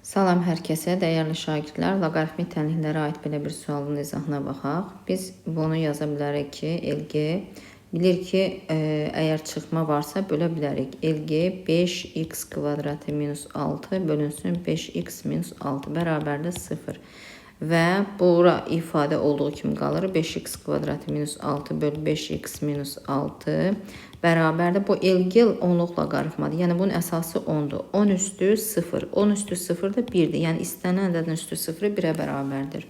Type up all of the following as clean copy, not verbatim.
Salam hər kəsə, dəyərli şagirdlər. Loqaritmik tənliklərə aid belə bir sualın izahına baxaq. Biz bunu yaza bilərik ki, LG bilir ki, əgər çıxma varsa bölə bilərik. LG 5x kvadratı minus 6 bölünsün 5x minus 6 bərabərdir 0. Və bura ifadə olduğu kimi qalır. 5x kvadratı minus 6 bölü 5x minus 6 bərabərdir. Bu LG onluq loqaritmadır. Yəni bunun əsası 10'dur. 10 üstü 0. 10 üstü 0 da 1'dir. Yəni istənilən ədədin üstü 0 1'ə bərabərdir.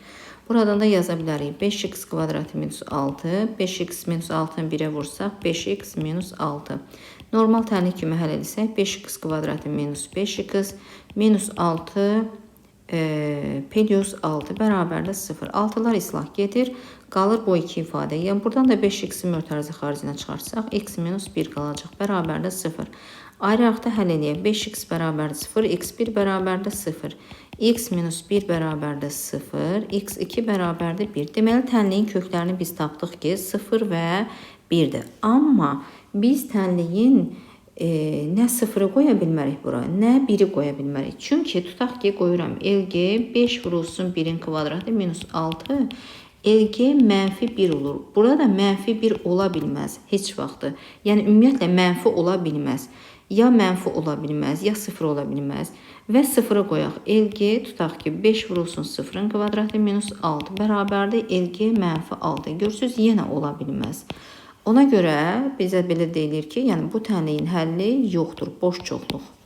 Buradan da yaza bilərik. 5x kvadratı minus 6. 5x minus 6'ın 1'ə vursaq 5x minus 6. Normal tənlik kimi həll etsək 5x kvadratı minus 5x minus 6 plus 6 bərabərdə 0. 6'lar islah gedir. Qalır bu iki ifadə. Yəni buradan da 5x'i mötərizə xaricinə çıxarsaq x minus 1 qalacaq. Bərabərdə 0. Ayrı-ayrıqda həll edək. 5x bərabərdə 0, x1 bərabərdə 0. X minus 1 bərabərdə 0, x2 bərabərdə 1. Deməli tənliyin köklərini biz tapdıq ki 0 və 1'dir. Amma biz tənliyin nə 0'ı qoya bilmərik bura, nə 1'i qoya bilmərik. Çünki tutaq ki, qoyuram LG 5 vurulsun 1'in kvadratı minus 6. LG mənfi 1 olur. Burada mənfi 1 ola bilməz heç vaxtı. Yəni ümumiyyətlə mənfi ola bilməz. Ya mənfi ola bilməz, ya 0 ola bilməz. Və 0'ı qoyaq. LG tutaq ki 5 vurulsun 0'ın kvadratı minus 6 bərabərdir LG mənfi 6. Görürsünüz, yenə ola bilməz. Ona görə bizə belə deyilir ki, yəni bu tənliyin həlli yoxdur, boş çoxluq.